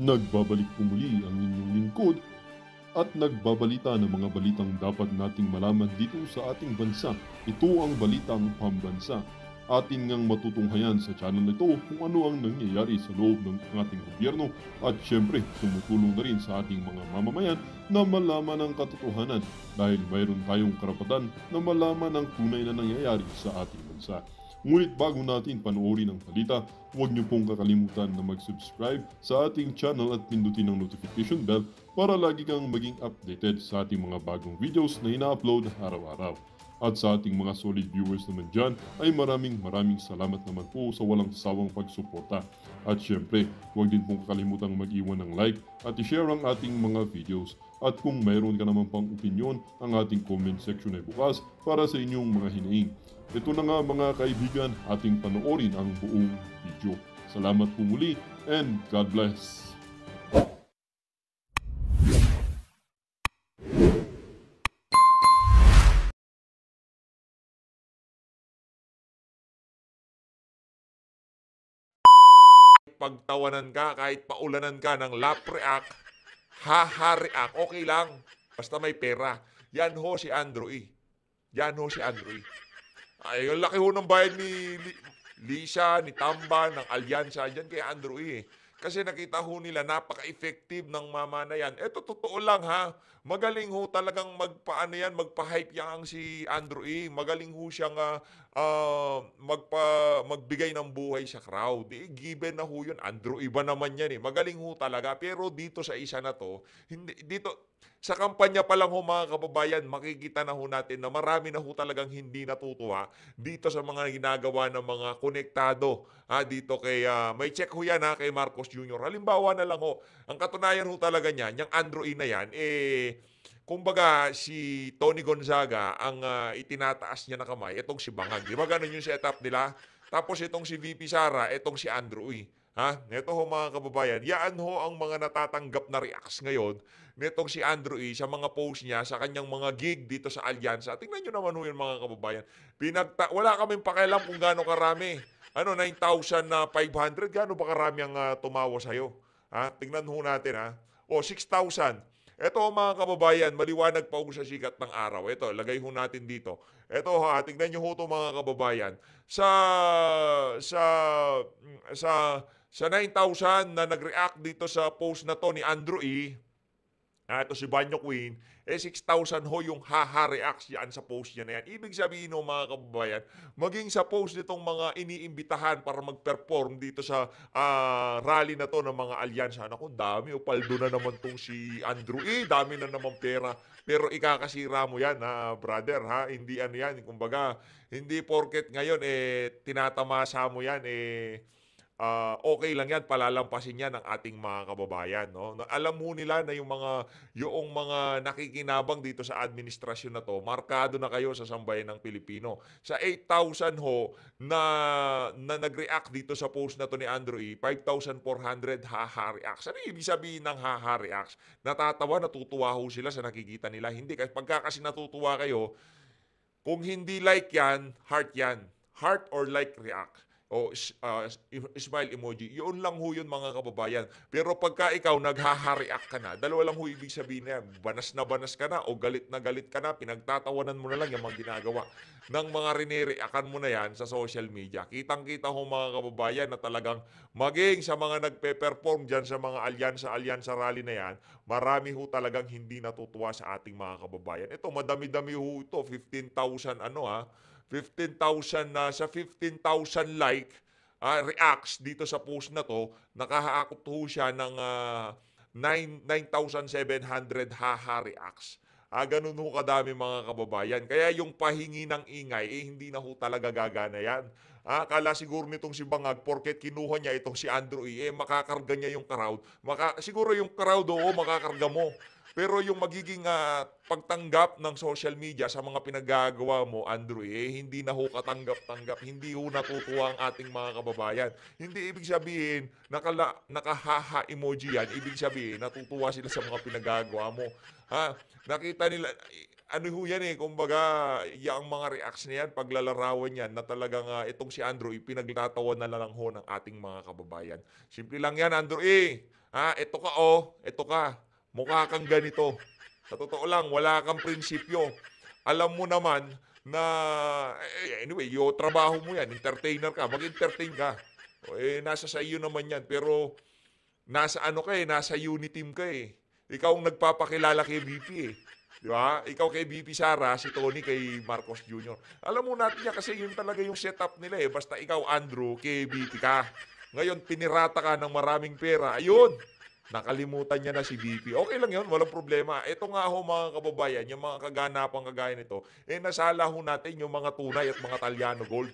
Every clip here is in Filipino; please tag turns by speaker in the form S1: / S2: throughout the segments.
S1: Nagbabalik po muli ang inyong lingkod at nagbabalita ng mga balitang dapat nating malaman dito sa ating bansa. Ito ang Balitang Pambansa. Atin ngang matutunghayan sa channel na ito kung ano ang nangyayari sa loob ng ating gobyerno at syempre tumutulong na rin sa ating mga mamamayan na malaman ang katotohanan dahil mayroon tayong karapatan na malaman ang tunay na nangyayari sa ating bansa. Ngunit bago natin panoorin ang balita, huwag niyo pong kakalimutan na mag-subscribe sa ating channel at pindutin ang notification bell para lagi kang maging updated sa ating mga bagong videos na ina-upload araw-araw. At sa ating mga solid viewers naman dyan ay maraming salamat naman po sa walang sawang pagsuporta. At syempre, huwag din pong kakalimutan mag-iwan ng like at i-share ang ating mga videos. At kung mayroon ka naman pang opinion, ang ating comment section ay bukas para sa inyong mga hinaing. Ito na nga mga kaibigan, ating panoorin ang buong video. Salamat po muli and God bless!
S2: Pagtawanan ka, kahit paulanan ka ng lap react, ha-ha react, okay lang. Basta may pera. Yan ho si Andrew E. Yan ho si Andrew E. Ay, ang laki ho ng bayad ni Lisa, ni Tamba, ng Alyansa, dyan kay Andrew E. Kasi nakita ho nila, napaka-effective ng mama na yan. Eto, totoo lang ha. Magaling ho talagang magpa-hype yang si Andrew E. Magaling ho siyang magbigay ng buhay sa crowd. Given na ho yun. Andrew E ba naman yan eh. Magaling ho talaga. Pero dito sa isa na to, dito, sa kampanya pa lang ho mga kababayan, makikita na ho natin na marami na ho talagang hindi natutuwa dito sa mga ginagawa ng mga konektado. Dito may check ho yan kay Marcos Jr. Halimbawa na lang ho, ang katunayan ho talaga niyan, yung Andrew E na yan, kumbaga si Tony Gonzaga ang itinataas niya na kamay, itong si Bangag. Di ba ganun yung setup nila? Tapos itong si VP Sara, itong si Andrew E. Ito ho mga kababayan, yan ho ang mga natatanggap na reacts ngayon nitong si Andrew E. sa mga post niya, sa kanyang mga gig dito sa Alyansa. Tingnan nyo naman ho yun mga kababayan. Wala kaming pakialam kung gaano karami. 9,500, gaano ba karami ang tumawa sa'yo? Tingnan ho natin O, 6,000. Ito mga kababayan, maliwanag pa ho sa sikat ng araw. Ito, lagay ho natin dito. Ito tingnan nyo ho ito mga kababayan. Sa sa sa sa 9,000 na nag-react dito sa post na to ni Andrew E. Ito si Banyo Queen, 6,000 ho yung haha reacts yan sa post niya na yan. Ibig sabihin ho mga kababayan, maging sa post nitong mga iniimbitahan para mag-perform dito sa rally na to ng mga alyansa. Naku, dami o paldo na naman tong si Andrew E. Dami na naman pera. Pero ikakasira mo yan brother Hindi ano yan. Kumbaga, hindi porket ngayon tinatamasa mo yan okay lang yan, palalampasin yan ng ating mga kababayan. No? Alam mo nila na yung mga nakikinabang dito sa administrasyon na to, markado na kayo sa sambayan ng Pilipino. Sa 8,000 ho na nag-react dito sa post na to ni Andrew E., 5,400 haha reacts. Ano ibig sabihin ng haha reacts? Natatawa, natutuwa ho sila sa nakikita nila. Hindi, pagka kasi natutuwa kayo, kung hindi like yan, heart yan. Heart or like react. O smile emoji. Yun lang ho yun mga kababayan. Pero pagka ikaw naghaha-react ka na, dalawa lang ho ibig sabihin na yan. Banas na banas ka na o galit na galit ka na, pinagtatawanan mo na lang yung mga ginagawa ng mga rinireactan mo na yan sa social media. Kitang-kita ho mga kababayan na talagang maging sa mga nagpe-perform dyan sa mga alyansa rally na yan, marami ho talagang hindi natutuwa sa ating mga kababayan. Ito, madami-dami ho ito. 15,000 15,000 na sa 15,000 reacts dito sa post na to, nakahaakot ho siya ng 9,700 haha reacts. Ganun ho kadami mga kababayan. Kaya yung pahingi ng ingay, hindi na ho talaga gagana yan. Akala siguro nitong si Bangag, porket kinuha niya itong si Andrew E., makakarga niya yung crowd. Siguro yung crowd, makakarga mo. Pero yung magiging pagtanggap ng social media sa mga pinagagawa mo, Andrew, hindi na ho katanggap-tanggap, hindi ho natutuwa ang ating mga kababayan. Hindi ibig sabihin, nakahaha emoji yan, ibig sabihin, natutuwa sila sa mga pinagagawa mo. Nakita nila, ano ho yan kumbaga, yung mga reacts na yan, paglalarawan yan, na talagang itong si Andrew, pinagtatawan na lang ho ng ating mga kababayan. Simple lang yan, Andrew, Ito ka oh, ito ka. Mukha kang ganito. Sa totoo lang, wala kang prinsipyo. Alam mo naman na, anyway, yung trabaho mo yan, entertainer ka, mag-entertain ka. Nasa sa iyo naman yan. Pero, nasa ano ka nasa unity team ka Ikaw ang nagpapakilala kay VP Di ba? Ikaw kay VP Sara, si Tony kay Marcos Jr. Alam mo natin yan kasi yun talaga yung setup nila Basta ikaw, Andrew, kay VP ka. Ngayon, pinirata ka ng maraming pera. Ayun, nakalimutan niya na si VP. Okay lang yun, walang problema. Ito nga ho mga kababayan, yung mga kaganapang kagaya nito, nasala ho natin yung mga tunay at mga Talyano gold.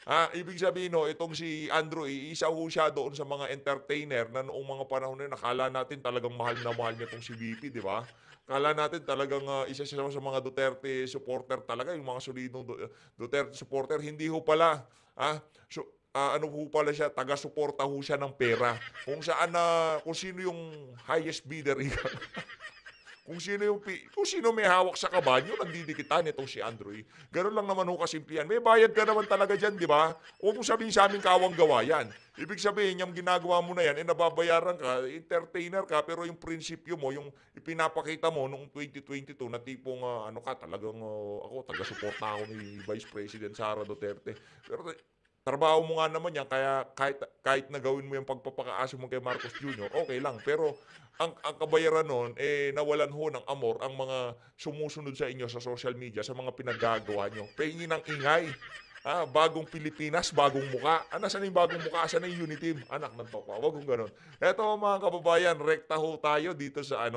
S2: Ibig sabihin itong si Andrew, isa ho siya doon sa mga entertainer na noong mga panahon na nakala natin talagang mahal na mahal niya itong si VP, di ba? Kala natin talagang isa siya sa mga Duterte supporter talaga, yung mga solidong Duterte supporter. Hindi ho pala. Ano ho pala siya, taga-suporta ho siya ng pera. Kung saan kung sino yung highest bidder, kung sino may hawak sa kabanyo, nagdidikitan itong si Andrew. Ganun lang naman ho kasimple yan. May bayad ka naman talaga dyan, di ba? Huwag mo sabihin sa amin kawang gawa yan. Ibig sabihin, yung ginagawa mo na yan, nababayaran ka, entertainer ka, pero yung prinsipyo mo, yung ipinapakita mo noong 2022 na tipong, talagang ako, taga-suporta ako ni Vice President Sara Duterte. Pero trabaho mo nga naman yan, kaya kahit na gawin mo yung pagpapakaasa mo kay Marcos Jr., okay lang. Pero ang kabayaran nun, nawalan ho ng amor ang mga sumusunod sa inyo sa social media, sa mga pinaggagawa nyo. Pahingi ng ingay. Bagong Pilipinas, bagong muka. Nasaan yung bagong muka? Saan yung unity team? Anak ng topa. Wag kong ganun. Eto mga kababayan, rekta ho tayo dito sa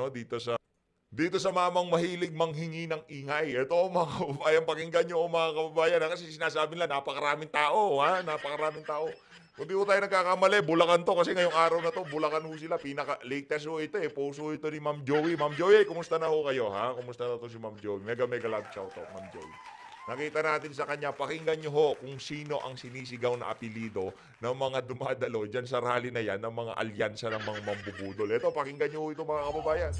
S2: mamang mahilig manghingi ng ingay. Ito mga kababayan, pakinggan nyo mga kababayan. Kasi sinasabi nila, napakaraming tao. Napakaraming tao. Kung di ko tayo nagkakamali, Bulacan to. Kasi ngayong araw na to, Bulacan ho sila. Pinaka-latest ho ito Post ho ito ni Ma'am Joey. Ma'am Joey, kumusta na ho kayo? Kumusta na to si Ma'am Joey? Mega love shout out, Ma'am Joey. Nakita natin sa kanya, pakinggan nyo ho kung sino ang sinisigaw na apelido ng mga dumadalo dyan sa rally na yan, ng mga alyansa ng mga mambubudol. Ito, pakinggan nyo ho ito mga kababayan.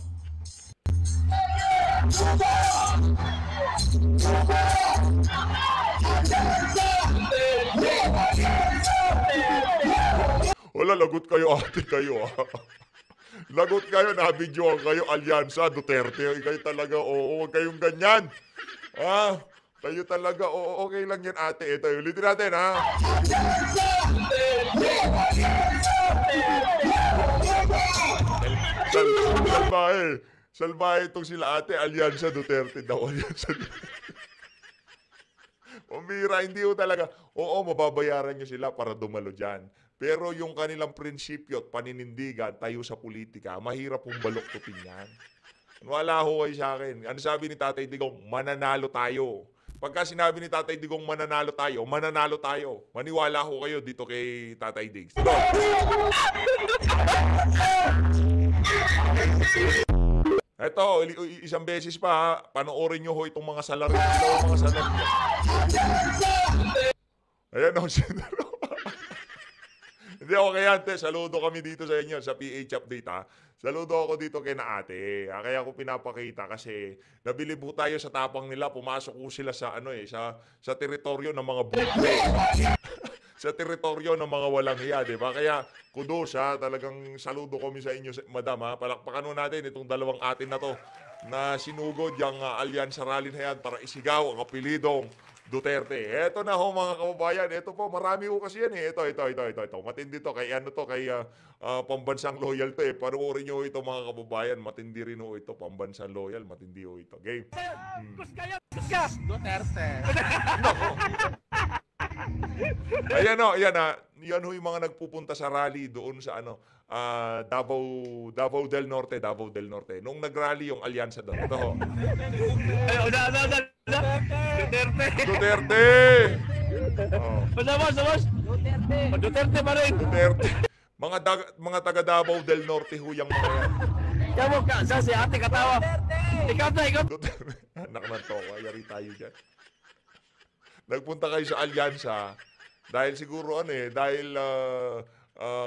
S2: Wala, lagot kayo ate kayo Lagot kayo, nabidyoan kayo, alyansa, Duterte. Kayo talaga, huwag kayong ganyan. Kayo talaga, okay lang yan ate. Ito, ulitin natin Salbahe itong sila ate, alyansa Duterte daw. Alyansa Duterte. Pumira, hindi ho talaga. Mababayaran nyo sila para dumalo dyan. Pero yung kanilang prinsipyo at paninindigan, tayo sa politika, mahirap pong baluktutin yan. Wala ho kayo sa akin. Ano sabi ni Tatay Digong? Mananalo tayo. Pagka sinabi ni Tatay Digong mananalo tayo, mananalo tayo. Maniwala ho kayo dito kay Tatay Diggs. Eto, isang beses pa panoorin nyo ho itong mga salarin. Mga salarin. Ayan o, Hindi, okay yan, te. Saludo kami dito sa inyo sa PH Update, Saludo ako dito kay na ate. Kaya ako pinapakita kasi nabilib po tayo sa tapang nila. Pumasok po sila sa sa teritoryo ng mga bupe. Sa teritoryo ng mga walang hiya, di ba? Kaya kudos talagang saludo kami sa inyo, madam Palakpakan natin itong dalawang atin na to na sinugod yung alyansa rally na yan para isigaw ang apelidong Duterte. Eto na ho mga kababayan. Eto po, marami ho kasi yan Ito. Matindi to. Kay pambansang loyal to Panoorin nyo ito mga kababayan. Matindi rin ho ito. Pambansang loyal. Matindi ho ito. Game.
S3: Kuska! Duterte.
S2: Ayan yan ho yung mga nagpupunta sa rally doon sa Davao del Norte. Nung nag-rally yung alyansa doon. Ito ho. Duterte!
S3: Bas! Duterte pa rin.
S2: Duterte. Mga taga Davao del Norte ho yung mga yan.
S3: Kamu ka, si ate katawa. Ikaw.
S2: Duterte. Anak na to, yari tayo dyan. Nagpunta kayo sa alyansa dahil siguro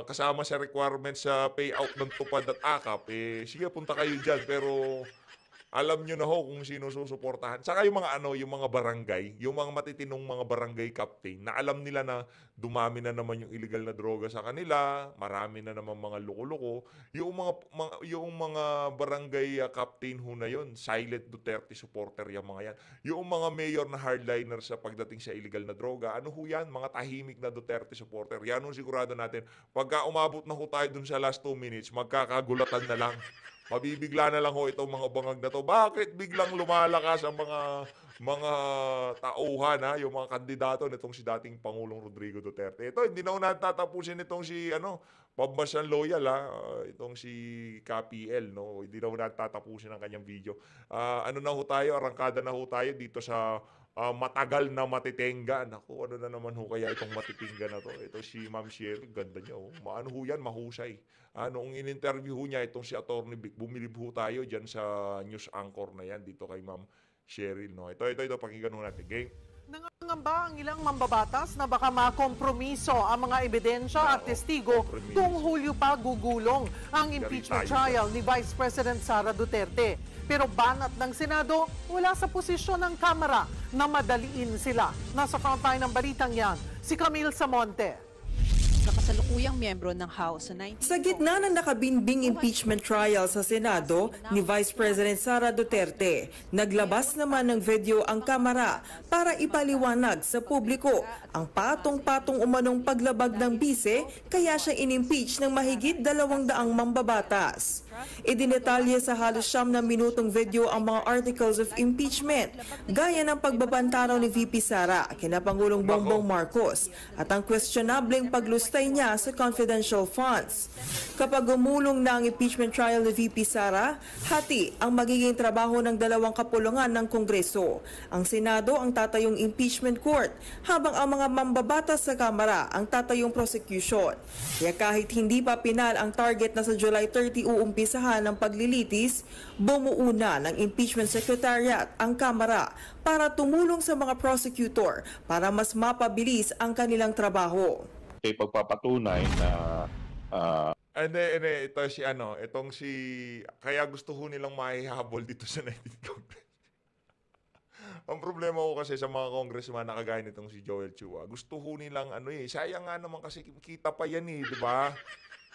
S2: kasama sa requirements sa payout ng tupad at akap, sige punta kayo dyan pero alam nyo na ho kung sino susuportahan. Saka yung mga yung mga barangay, yung mga matitinong mga barangay captain na alam nila na dumami na naman yung illegal na droga sa kanila, marami na naman mga loko-loko. Yung mga barangay captain ho na yun, silent Duterte supporter yung mga yan. Yung mga mayor na hardliner sa pagdating sa illegal na droga, ano ho yan? Mga tahimik na Duterte supporter. Yan ho sigurado natin. Pagka umabot na ho tayo dun sa last 2 minutes, magkakagulatan na lang. Mabibigla na lang ho itong mga bangag na to. Bakit biglang lumalakas ang mga tauhan, ha, yung mga kandidato nitong si dating Pangulong Rodrigo Duterte. Ito, hindi na ho natatapusin itong si Pambansang Loyal, ha, itong si KPL, no. Hindi na ho natatapusin ang kanyang video. Ano na ho tayo, arangkada na ho tayo dito sa matagal na matitenga. Naku, ano na naman ho kaya itong matitingga na to? Ito si Ma'am Sherry, ganda niya. Oh. Ano ho yan, mahusay. Noong in-interview ho niya, itong si Atty. Vic, bumilib ho tayo dyan sa news anchor na yan, dito kay Ma'am Cheryl. No? Ito, pakinggan ho natin. Game.
S4: Nangangamba ang ilang mambabatas na baka makompromiso ang mga ebidensya at testigo kung Hulyo pa gugulong ang impeachment trial ni Vice President Sara Duterte. Pero banat ng Senado, wala sa posisyon ng Kamara na madaliin sila. Nasa frontline ng balitang yan, si Camille Samonte.
S5: Kasalukuyang miyembro ng House
S6: Sa gitna ng nakabinbing impeachment trial sa Senado ni Vice President Sara Duterte, naglabas naman ng video ang Kamara para ipaliwanag sa publiko ang patong-patong umanong paglabag ng bise kaya siya inimpeach ng mahigit 200 mambabatas. Idinetalye sa halos 9 na minutong video ang mga articles of impeachment, gaya ng pagbabantaraw ni VP Sara kina Pangulong Bongbong Marcos at ang questionableng paglustay niya sa confidential funds. Kapag gumulong na ang impeachment trial ni VP Sara, hati ang magiging trabaho ng dalawang kapulungan ng Kongreso. Ang Senado ang tatayong impeachment court, habang ang mga mambabatas sa Kamara ang tatayong prosecution. Kaya kahit hindi pa pinal ang target na sa July 30 uumpisahan ng paglilitis, bumuo na ng impeachment secretariat ang Kamara para tumulong sa mga prosecutor para mas mapabilis ang kanilang trabaho.
S7: Pagpapatunay na
S2: Ito si itong si, kaya gusto ho nilang mahihabol dito sa 19th Congress. Ang problema ko kasi sa mga congressman na kagaya nitong si Joel Chua, gusto ho nilang sayang nga naman kasi kita pa yan di ba?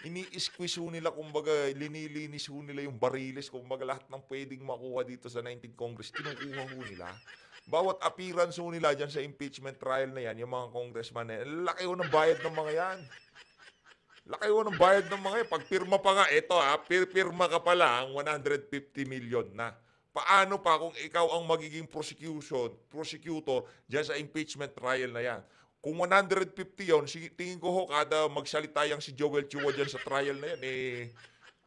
S2: Ini-squeeze ho nila, kumbaga linilinis ho nila yung bariles, kumbaga lahat ng pwedeng makuha dito sa 19th Congress, kinukuha ho nila. Bawat appearance ho nila dyan sa impeachment trial na yan, yung mga congressman na yan, laki ho ng bayad ng mga yan. Laki ho ng bayad ng mga yan. Pag pirma pa nga, pirma ka pa lang, 150 million na. Paano pa kung ikaw ang magiging prosecutor dyan sa impeachment trial na yan? Kung 150 yun, tingin ko ho, kada magsalita yang si Joel Chua dyan sa trial na yan,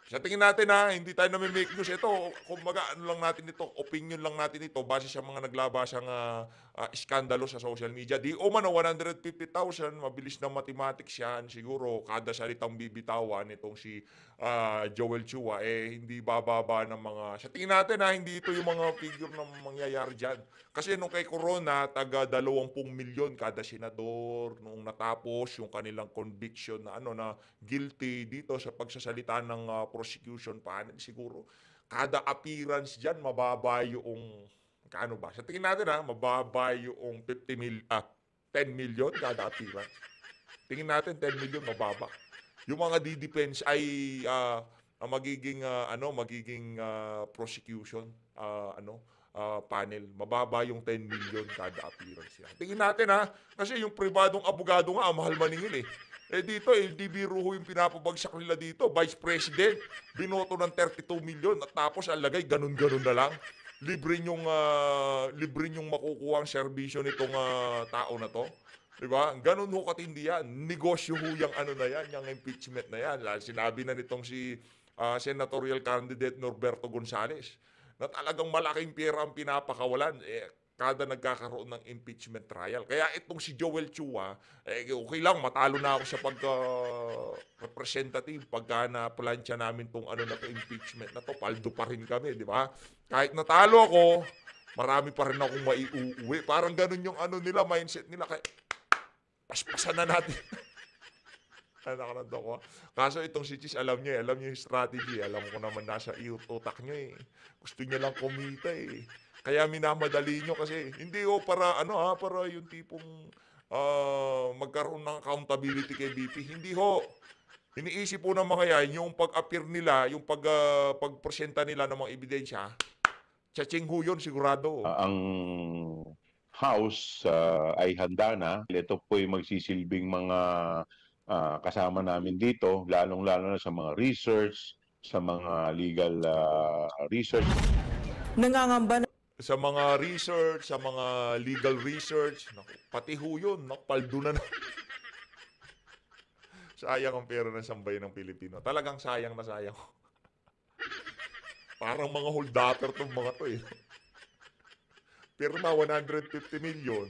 S2: sa tingin natin hindi tayo make news. Ito, kumbaga, lang natin ito, opinion lang natin ito, base sa mga naglabasang iskandalo sa social media. Di umano, 150,000, mabilis na mathematics yan. Siguro, kada salitang bibitawan itong si Joel Chua, hindi bababa ng mga... Sa tingin natin, hindi ito yung mga figure na mangyayari dyan. Kasi nung kay Corona, taga 20 milyon kada senador, nung natapos yung kanilang conviction na na guilty dito sa pagsasalita ng prosecution panel, siguro kada appearance diyan mababa yung kaano ba? Sa tingin natin mababa yung 10 million kada appearance. Tingin natin 10 million mababa. Yung mga di-defense ay magiging prosecution panel, mababa yung 10 million kada appearance yan. Tingin natin kasi yung pribadong abogado nga, mahal maningil dito, di biro ho yung pinapabagsak nila dito. Vice President, binoto ng 32 million at tapos ang lagay, ganun-ganun na lang. Libre nyong makukuha ang serbisyo nitong tao na to. Diba? Ganun ho katindi yan. Negosyo ho yung na yan, yung impeachment na yan. Sinabi na nitong si senatorial candidate Norberto Gonzales na talagang malaking pera ang pinapakawalan kada nagkakaroon ng impeachment trial. Kaya itong si Joel Chua, okay lang, matalo na ako sa pagka-representative pagka na-plancha namin tong na to, impeachment na to, paldo pa rin kami, di ba? Kahit natalo ako, marami pa rin akong maiuwi. Parang ganun yung nila, mindset nila. Kaya paspasan na natin. Anak ng toko. Kaso itong si Chis, alam niya yung strategy. Alam ko naman nasa utak niya eh. Gusto niya lang kumita eh. Kaya minamadali niyo kasi hindi para para yung tipong magkaroon ng accountability kay BP. Hindi ho. Iniisip po ng mga yan, yung pag-appear nila, yung pagpresenta nila ng mga ebidensya, tsaching ho yun, sigurado.
S7: Ang House ay handa na. Ito po ay magsisilbing mga kasama namin dito, lalong-lalo na sa mga research, sa mga legal research.
S6: Nangangamba na
S2: Sa mga research, sa mga legal research, naku, pati ho yun, paldo na. Sayang ang pera ng sambayan ng Pilipino. Talagang sayang na sayang. Parang mga holdapper tong mga to eh. Pirma 150 million.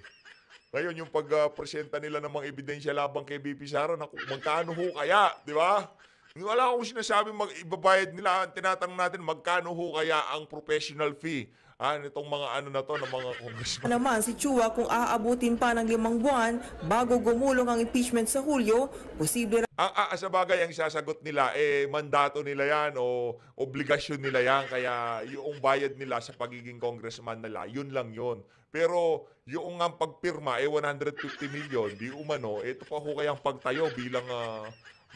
S2: Ngayon yung pagpresenta nila ng mga ebidensya labang kay BP Sara, naku, magkano ho kaya, di ba? Wala akong sinasabi ibabayad nila. Tinatanong natin magkano ho kaya ang professional fee nitong mga na to ng mga congressman.
S6: naman si Chua kung aabutin pa ng 5 buwan bago gumulong ang impeachment sa Hulyo, posible
S2: Sa bagay, ang sasagot nila, mandato nila yan o obligasyon nila yan. Kaya yung bayad nila sa pagiging congressman nila, yun lang yun. Pero yung ang pagpirma, 150 million, di umano, ito pa ho kayang pagtayo bilang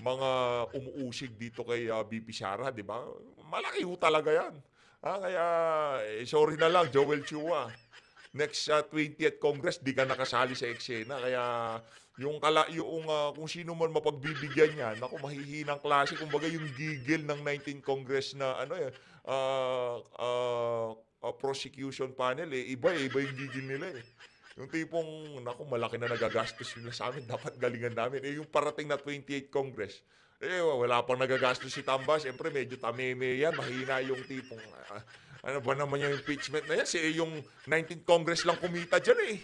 S2: mga umuusig dito kay BP Sara, di ba? Malaki ho talaga yan. Kaya, sorry na lang, Joel Chua. Next 20th Congress, di ka nakasali sa eksena. Kaya, kung sino man mapagbibigyan niya, naku, mahihinang klase. Kumbaga yung gigil ng 19th Congress na, prosecution panel, iba yung gigil nila eh. Yung tipong, naku, malaki na nagagastos nila sa amin, dapat galingan namin. Yung parating na 28th Congress, wala pang nagagastos si Tamba. Siyempre, medyo tameme yan. Mahina yung tipong, ano ba naman yung impeachment na yan? Yung 19th Congress lang kumita dyan eh.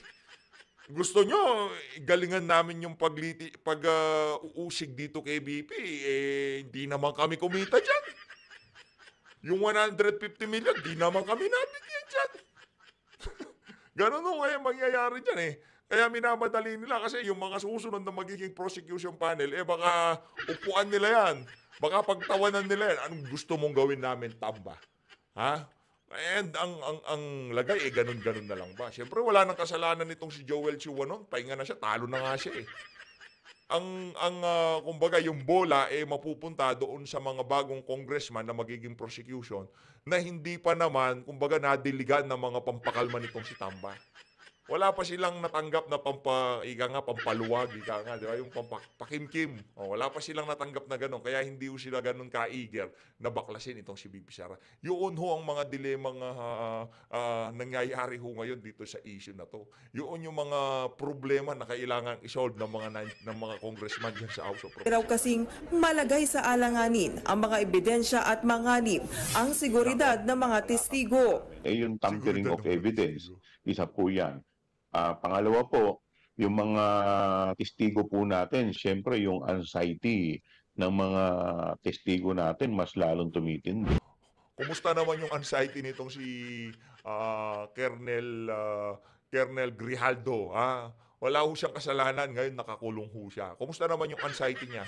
S2: Gusto nyo, galingan namin yung pag-uusig dito kay BP. Hindi naman kami kumita dyan. Yung 150 million, di naman kami nabigyan dyan. Ganun nung kaya mangyayari dyan eh. Kaya minamadali nila kasi yung mga susunod na magiging prosecution panel, baka upuan nila yan. Baka pagtawanan nila yan. Anong gusto mong gawin namin, Tamba? Ha? And ang lagay, ganun-ganun na lang ba? Siyempre, wala nang kasalanan nitong si Joel Chua nun. Pahinga na siya, talo na nga siya eh. Kumbaga, yung bola, mapupunta doon sa mga bagong congressman na magiging prosecution na hindi pa naman, kumbaga, nadiligan ng mga pampakalma nitong si Tamba. Wala pa silang natanggap na pampaluwag, di ba? Yung pakimkim. Wala pa silang natanggap na gano'n. Kaya hindi ho sila gano'n ka-eager na baklasin itong si BP Sara. Yun ho ang mga dilemang nangyayari ho ngayon dito sa issue na to. Yun yung mga problema na kailangan isolve ng mga congressman dyan sa House of Representatives.
S6: raw kasing malagay sa alanganin ang mga ebidensya at manganib ang seguridad ng mga testigo.
S7: Yung tampering of evidence, isa po yan. Pangalawa po, yung mga testigo po natin, syempre yung anxiety ng mga testigo natin mas lalong tumitindi.
S2: Kumusta naman yung anxiety nitong si Colonel Grijaldo? Wala ho siyang kasalanan, ngayon nakakulong ho siya. Kumusta naman yung anxiety niya?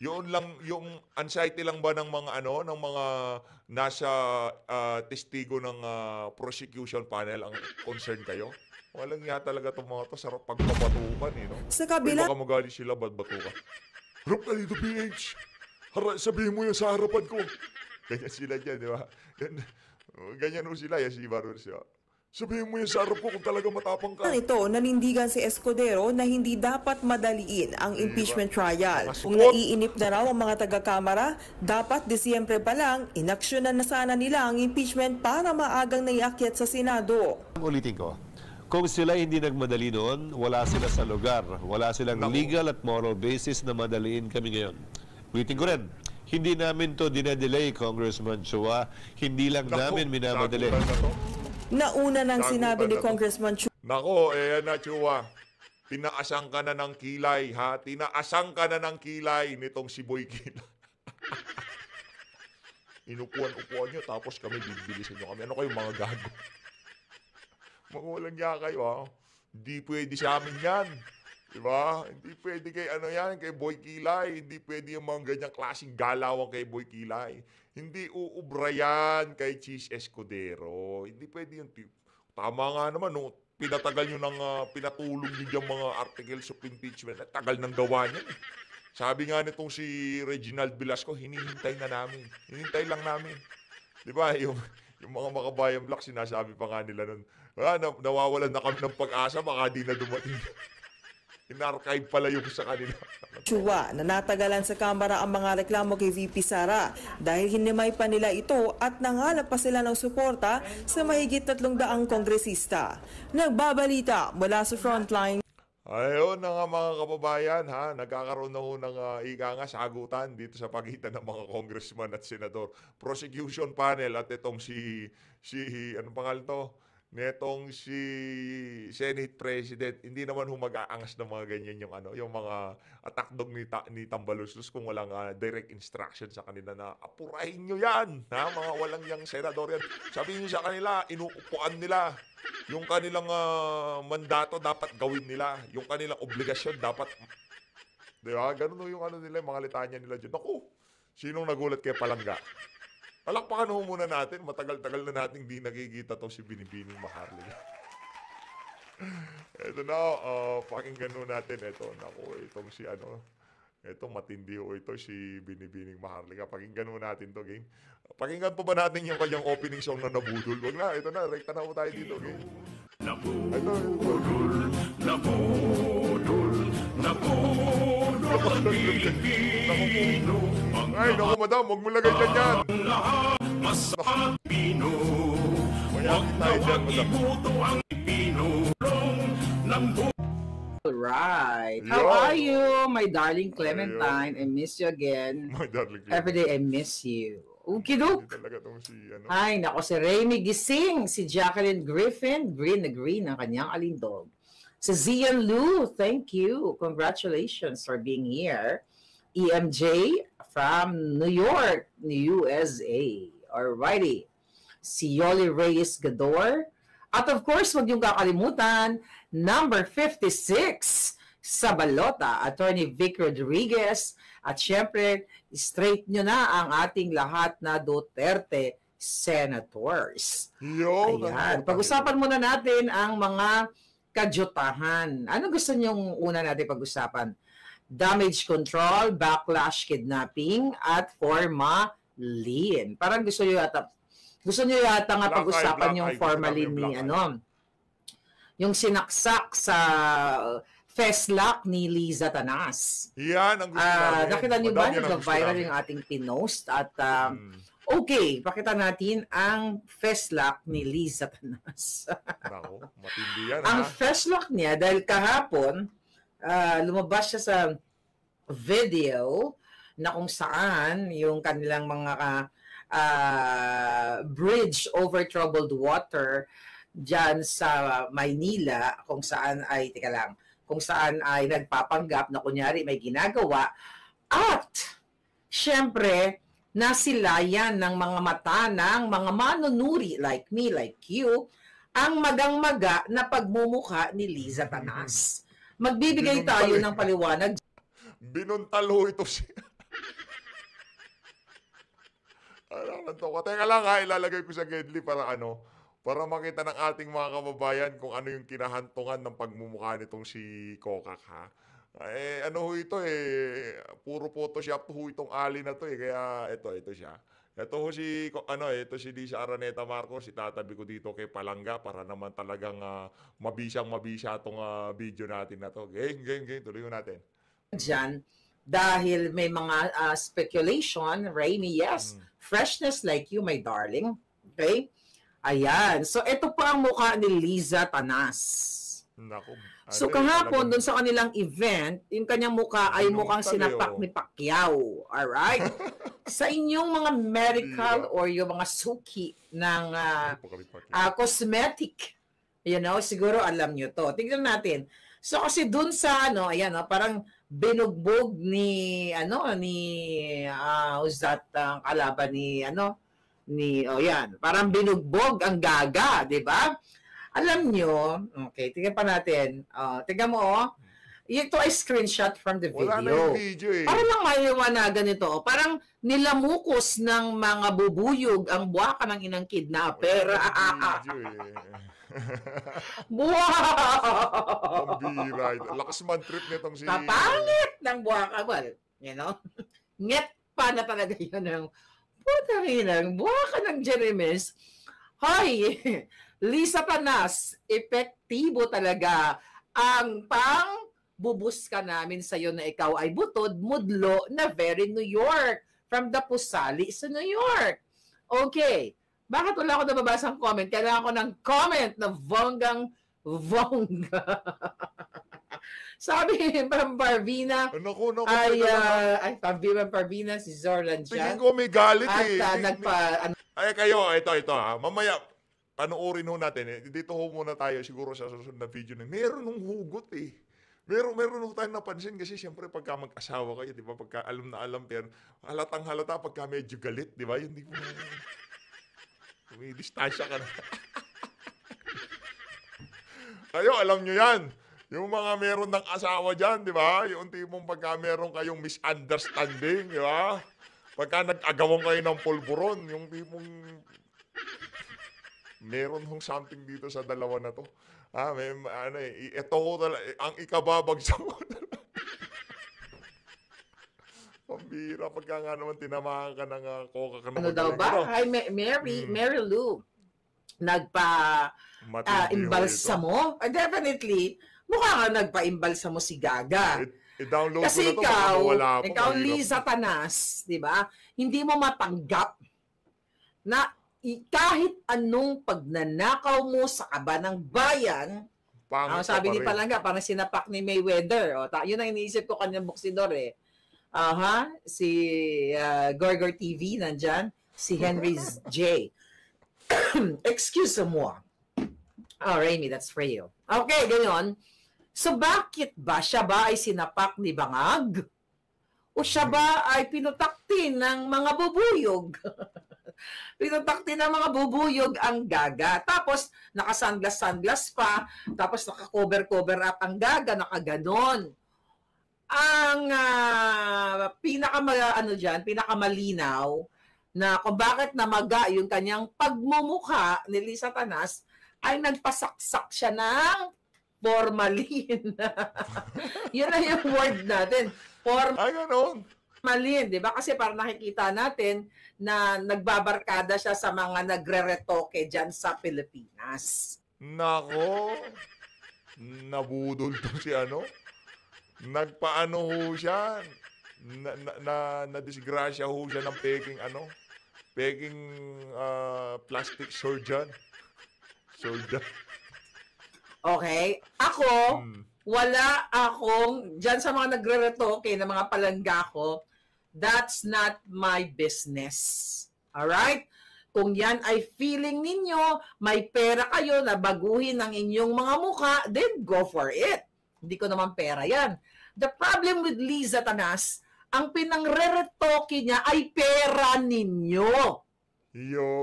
S2: Yung anxiety lang ba ng mga ng mga nasa testigo ng prosecution panel ang concern kayo? Walang nga talaga itong mga to, sarap pagpapatukan eh, no?
S6: Sa
S2: Uy,
S6: kabila
S2: baka magalit sila, ba't batukan? Harap ka dito, PH! Sabihin mo yan sa harapan ko! Ganyan sila dyan, di ba? Ganyan ho sila, yan si Barur siya. Sabihin mo yan sa harap ko kung talaga matapang ka.
S6: ito, nanindigan si Escudero na hindi dapat madaliin ang impeachment trial. Kung
S2: Masukot.
S6: naiinip na raw ang mga taga-kamara, dapat Disyembre pa lang, inaksyonan na sana nila ang impeachment para maagang naiakyat sa Senado.
S8: Ulitin ko, kung sila hindi nagmadali noon, wala sila sa lugar. Wala silang legal at moral basis na madaliin kami ngayon. Ulitin ko rin, hindi namin to dinadelay, Congressman Chua. Hindi lang namin minamadali.
S6: Nauna nang sinabi ni Congressman Chua
S2: Nako, yan na, Chua. Tinaasang ka na ng kilay, ha? Tinaasang ka na ng kilay nitong si Boy Kilay. Inupuan-upuan nyo, tapos kami bibilisin nyo kami. Ano kayo mga gago? Mga walang niya kayo, ha? Hindi pwede sa amin yan. Diba? Hindi pwede kay ano yan, kay Boy Kilay. Hindi pwede yung mga ganyang klaseng galawan kay Boy Kilay. Hindi uubra yan kay Cheese Escudero. Hindi pwede yung tama nga naman, no? Pinatagal nyo ng pinatulong nyo yung mga articles of impeachment. At tagal ng gawa niyan. Sabi nga nitong si Reginald Velasco, hinihintay na namin. Hinihintay lang namin. Diba? Yung mga makabayan black, sinasabi pa nga nila nun, nawawalan na kami ng pag-asa, baka di na dumating. In-archive pala yung sa kanila.
S6: Chua na natagalan sa Kamara ang mga reklamo kay VP Sara dahil hinimay pa nila ito at nangalap pa sila ng suporta sa mahigit 300 kongresista. Nagbabalita mula sa Frontline.
S2: Ayun na nga mga kababayan, ha, nagkakaroon na ho ng sagutan dito sa pagitan ng mga congressman at senador. Prosecution panel at itong si anong pangalan to? Netong si Senate President, hindi naman humag-aangas ng mga ganyan yung mga attack dog ni Tambaluslos kung walang direct instruction sa kanila na apurahin nyo yan, ha, mga walang yang senador yan. Sabihin nyo sa kanila, inuupuan nila. Yung kanilang mandato dapat gawin nila. Yung kanilang obligasyon dapat, di ba? Ganun yung nila, yung mga litanya nila dyan. Naku, sinong nagulat kay Palangga? Palakpakan ho muna natin. Matagal-tagal na natin di nakikita to si Binibining Maharlika. Ito na, pakinggan ho natin. Ito, naku, itong si ito matindi ho ito, si Binibining Maharlika. Pakinggan ho natin to, gang. Pakinggan pa ba natin yung kanyang opening song na Nabudol? Wag na, ito na, rekta na ho tayo dito, gang.
S9: Nabudol, nabudol, nabudol ang Pilipino.
S2: Ay, naku madam, huwag mo lagay dyan yan.
S9: Lahat masakang Pino. Huwag nawag ibuto ang pinulong ng
S10: Right.
S2: Yo.
S10: How are you, my darling Clementine? I miss you again.
S2: My darling.
S10: Every day I miss you. Ukiduk.
S2: Talaga tong si
S10: Ay, nako, si Remy Gising, si Jacqueline Griffin, green na green ang kanyang alindog. Si Zian Lu, thank you. Congratulations for being here. EMJ from New York, USA. Alrighty. Si Yoli Reyes Gador. At of course, huwag niyong kakalimutan, number 56 sa balota, Attorney Vic Rodriguez. At syempre, straight nyo na ang ating lahat na Duterte senators. Ayan. Pag-usapan muna natin ang mga kadyutahan. Ano gusto nyong una natin pag-usapan? Damage control, backlash kidnapping, at formalin. Parang gusto nyo yata nga pag-usapan yung formalin ni yung sinaksak sa Feslock ni Liza Tanas.
S2: Yan ang gusto namin.
S10: Nakita niyo ba nag-viral yung ating pinost at okay, pakita natin ang Feslock ni Liza Tanas.
S2: Nako, matindi yan.
S10: Ang Feslock niya dahil kahapon lumabas siya sa video na kung saan yung kanilang mga bridge over troubled water dyan sa Maynila kung saan ay nagpapanggap na kunyari may ginagawa at syempre nasilayan ng mga mata ng mga manunuri like me, like you, ang magang-maga na pagmumukha ni Liza Tanas. Magbibigay tayo ng paliwanag.
S2: Binuntal ho ito siya. Teka lang ha, ilalagay ko sa Gedli para makita ng ating mga kababayan kung ano yung kinahantungan ng pagmumukha nitong si Kokak, ha. Puro Photoshop ho itong ali na to kaya ito siya. Ito si Lisa Araneta Marcos, itatabi ko dito kay Palangga para naman talagang mabisa itong video natin na to. Game, tuloy natin.
S10: Diyan, dahil may mga speculation, Raimi, yes, freshness like you, my darling. Okay? Ayan. So, ito pa ang mukha ni Liza Tanas.
S2: Naku.
S10: So, kahapon, doon sa kanilang event, yung kanyang mukha ay mukhang sinapak ni Pacquiao. Alright? Sa inyong mga medical or yung mga suki ng cosmetic, siguro alam nyo to. Tignan natin. So, kasi doon sa, parang binugbog ni, who's that, kalaban ni, parang binugbog ang Gaga, di ba? Alam nyo, okay, tingnan pa natin. Tingnan mo, Ito ay screenshot from the
S2: Wala na yung
S10: video.
S2: video eh.
S10: Para lang maliwanagan ito. Parang nilamukos ng mga bubuyog ang buwaka ng inang kidnapper.
S2: Wala na yung video eh.
S10: Wow!
S2: Pambira. Lakas man trip nitong si...
S10: Kapangit ng buwaka. Well, you know, nget pa na talaga yun ng putang inang buwaka ng Jeremes. Hoy, Lisa Tanas, epektibo talaga ang bubuska namin sa iyo na ikaw ay butod, mudlo na very New York. From the Pusali sa New York. Okay. Bakit wala ako nababasang comment? Kailangan ko ng comment na bonggang-bongga. Sabi ni Pam Parvina, ay Pam Parvina, si Zorlan
S2: Tingin
S10: dyan.
S2: ko may galit eh.
S10: At
S2: kayo, ito ha. Mamaya, panoorin ho natin. Dito ho muna tayo siguro sa susunod na video. Meron nung hugot eh. Meron ho tayong napansin kasi siyempre pagka mag-asawa kayo, di ba? Pagka alam na alam, pero halatang halata pagka medyo galit, di ba? Hindi mo may distansya ka na. Kayo, alam nyo yan. Yung mga meron ng asawa dyan, di ba? Yung tipong pagka meron kayong misunderstanding, di ba? Pagka nag-agawang kayo ng pulburon, yung tipong meron hong something dito sa dalawa na to. Ito ko talaga, ang ikababagsak ko talaga. Pambira, pagka nga naman tinamaan ka ng coca ka naman.
S10: ano daw ba? Hi, Mary Lou. Nagpa-imbalsa mo? Definitely. Mukha nga nagpa-imbalsa mo si Gaga.
S2: I-download
S10: Kasi
S2: ko na to.
S10: ikaw Lisa Tanas, di ba? Hindi mo matanggap na kahit anong pagnanakaw mo sa kaba ng bayan, sabi ni Palangga, parang sinapak ni Mayweather. Yun ang iniisip ko kanyang buksidor eh. Si Gorgor TV nandyan, si Henry J. Excuse mo. Oh, Remy, that's for you. Okay, ganyan. So bakit ba siya ba ay sinapak ni Bangag? O siya ba ay pinutaktin ng mga bubuyog? Pinutaktin ng mga bubuyog ang Gaga. Tapos, naka-sunglass pa. Tapos, naka-cover up ang Gaga. Nakaganon. Ang pinakamalinaw na kung bakit namaga yung kanyang pagmumukha ni Lisa Tanas ay nagpasaksak siya ng formalin. Yun na yung word natin. Formalin, di ba? Kasi parang nakikita natin na nagbabarkada siya sa mga nagre-retoke dyan sa Pilipinas.
S2: Nako, nabudol to si nagpaano ho siya, na-disgrasya ho siya ng peking plastic surgeon.
S10: Okay, ako, wala akong, dyan sa mga nagre-retoke na mga palangga ko, that's not my business. Alright? Kung yan ay feeling ninyo, may pera kayo na baguhin ang inyong mga mukha, then go for it. Hindi ko naman pera yan. The problem with Liza Tanas, ang pinangre-retoke niya ay pera ninyo.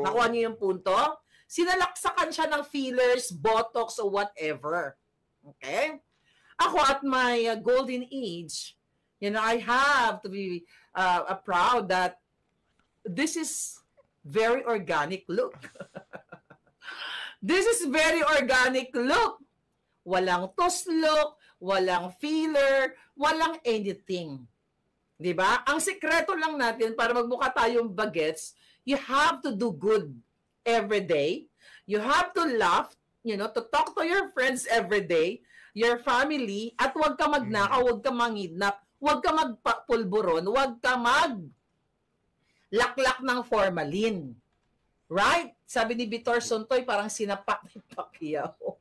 S10: Nakuha niyo yung punto? Sinalaksakan siya ng fillers, botox, or whatever. Okay? Ako at my golden age, I have to be proud that this is very organic look. This is very organic look. Walang toslok, walang filler, walang anything. Diba? Ang sikreto lang natin para magmukha tayong bagets, you have to do good every day. You have to laugh, to talk to your friends every day, your family, at huwag ka magnakaw, huwag ka mangidnap, huwag ka magpulburon, huwag ka laklak ng formalin. Right? Sabi ni Vitor Sontoy, parang sinapak ni Pacquiao.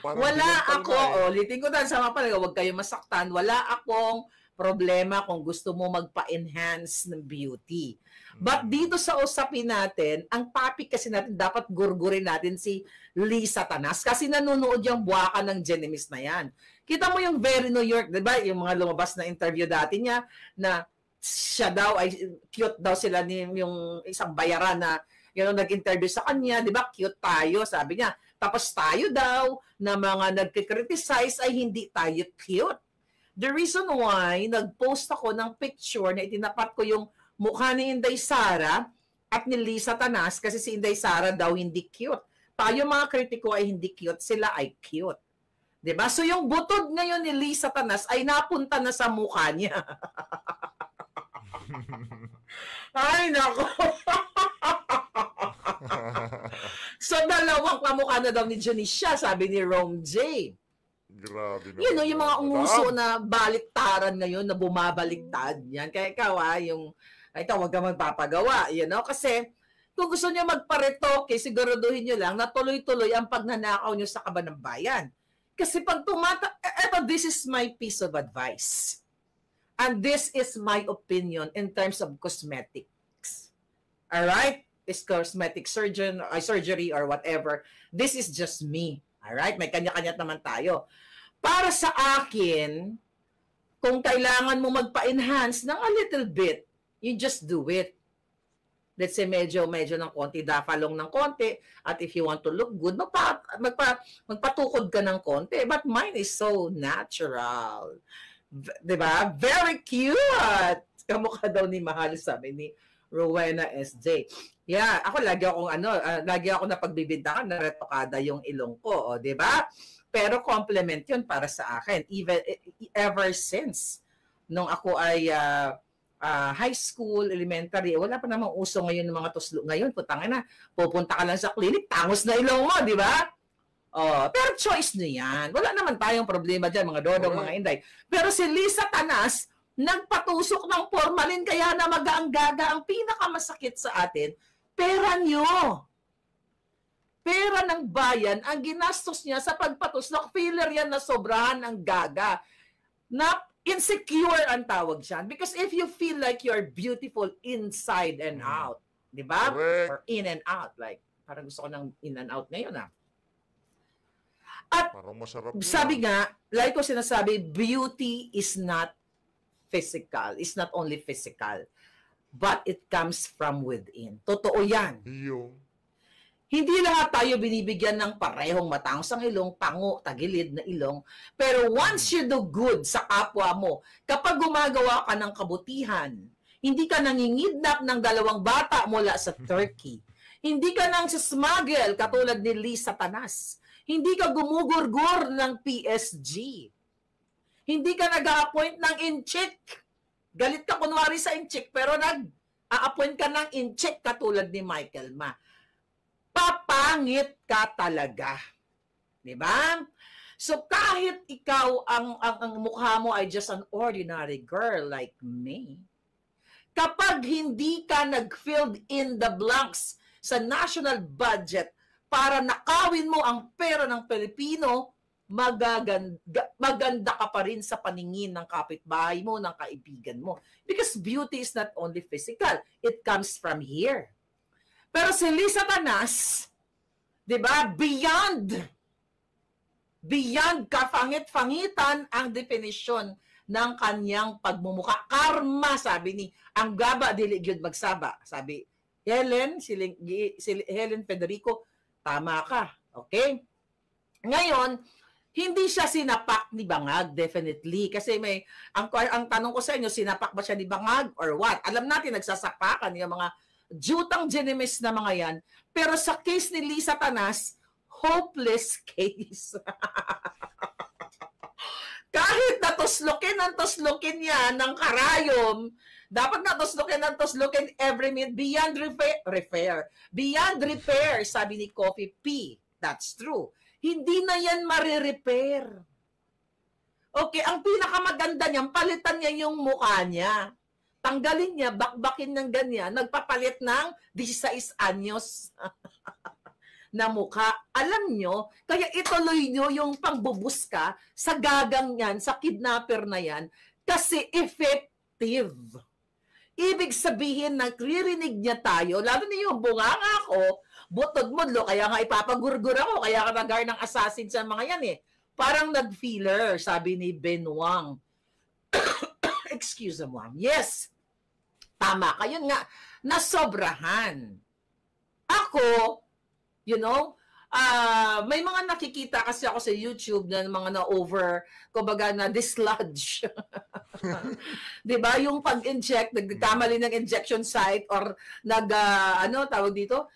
S10: Wala ako, ulitin ko dahil sa mga palaga, huwag kayo masaktan, wala akong problema kung gusto mo magpa-enhance ng beauty. But dito sa usapin natin, ang topic kasi natin, dapat gurgurin natin si Lisa Tanas kasi nanonood yung buwaka ng Jeremes na yan. Kita mo yung very New York, di ba? Yung mga lumabas na interview dati niya na siya daw ay cute daw sila ni yung isang bayaran na nag-interview sa kanya, di ba? Cute tayo, sabi niya. Tapos tayo daw na mga nagkikriticize ay hindi tayo cute. The reason why nag-post ako ng picture na itinapat ko yung mukha ni Inday Sara at ni Lisa Tanas kasi si Inday Sara daw hindi cute. Tayo mga kritiko ay hindi cute, sila ay cute. 'Di ba? So yung butod ngayon ni Lisa Tanas ay napunta na sa mukha niya. Ay, nako. So dalawang kamukha na daw ni Janisha, sabi ni Rome J.
S2: Grabe naman.
S10: You know, yung mga umuso na baliktaran ngayon, na bumabaliktad yan. Kaya ikaw, ikaw, huwag ka magpapagawa. You know? Kasi, kung gusto nyo magparetoke, siguraduhin nyo lang na tuloy-tuloy ang pagnanakaw nyo sa kaban ng bayan. Kasi pag this is my piece of advice. And this is my opinion in terms of cosmetics. Alright? This cosmetic surgery or whatever. This is just me. Alright? May kanya-kanya naman tayo. Para sa akin, kung kailangan mo magpa-enhance ng a little bit, you just do it. Let's say medyo ng konti, dafalong ng konti, at if you want to look good, magpatukod ka ng konti. But mine is so natural. Diba? Very cute! Kamukha daw ni Mahal, sabi ni Rowena SJ. Yeah, lagi ako napagbibintangan na retokada yung ilong ko, di ba? Pero compliment yun para sa akin. Ever since, nung ako ay high school, elementary, wala pa namang uso ngayon ng mga tuslo. Ngayon, putangin na, pupunta ka lang sa clinic, tangos na ilong mo, di ba? Pero choice nyo yan. Wala naman tayong problema dyan, mga dodong, mga inday. Pero si Lisa Tanas, nagpatusok ng formalin, kaya na magaang-gaga. Ang pinakamasakit sa atin, pera nyo. Pera ng bayan, ang ginastos niya sa pagpatuslok, filler yan na sobrahan ng gaga. Na insecure ang tawag siyan. Because if you feel like you're beautiful inside and out, di ba? Or in and out. Like, parang gusto ko ng in and out ngayon, At sabi nga, like ko sinasabi, beauty is not physical. It's not only physical. But it comes from within. Totoo yan. Hindi lahat tayo binibigyan ng parehong matangos ang ilong, pango, tagilid na ilong. Pero once you do good sa kapwa mo, kapag gumagawa ka ng kabutihan, hindi ka nangingidnap ng 2 bata mula sa Turkey. Hindi ka nang smuggle katulad ni Lisa Tanas. Hindi ka gumugurgur ng PSG. Hindi ka nag-a-appoint ng incheck. Galit ka kunwari sa incheck, pero nag-a-appoint ka ng incheck katulad ni Michael Ma. Papangit ka talaga. Diba? So kahit ikaw, ang mukha mo ay just an ordinary girl like me, kapag hindi ka nag-filled in the blanks sa national budget para nakawin mo ang pera ng Pilipino, maganda ka pa rin sa paningin ng kapitbahay mo, ng kaibigan mo. Because beauty is not only physical, it comes from here. Pero si Lisa Tanas, di ba, beyond kafangit-fangitan ang definisyon ng kanyang pagmumukha. Karma, sabi ni, ang gaba dili gyud magsaba. Sabi, Helen Federico, tama ka. Okay? Ngayon, hindi siya sinapak ni Bangag, definitely. Kasi ang tanong ko sa inyo, sinapak ba siya ni Bangag or what? Alam natin, nagsasapakan yung mga jutang genimis na mga yan. Pero sa case ni Lisa Tanas, hopeless case. Kahit natuslukin yan ng karayom, dapat natuslukin every minute, beyond repair, sabi ni Coffee P. That's true. Hindi na yan marirepair. Okay, ang pinakamaganda niyan, palitan niya yung mukha niya. Tanggalin niya, bakbakin ng ganyan, nagpapalit ng 16 anyos na mukha. Alam nyo, kaya ituloy nyo yung pangbubuska sa gagang yan, sa kidnapper na yan, kasi effective. Ibig sabihin, nagririnig niya tayo, lalo na yung bunganga ko, butod-mudlo, kaya nga ipapagurgur ako, kaya ka nagar ng assassin sa mga yan Parang nag-feeler, sabi ni Ben Wang. Excuse me, Wang. Yes, tama ka. Yun nga, nasobrahan. Ako, may mga nakikita kasi ako sa YouTube na mga na-over, kumbaga na dislodge. Di ba? Yung pag-inject, nagkamali ng injection site or ano tawag dito,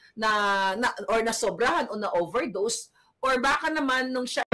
S10: or nasobrahan o na-overdose or baka naman nung siya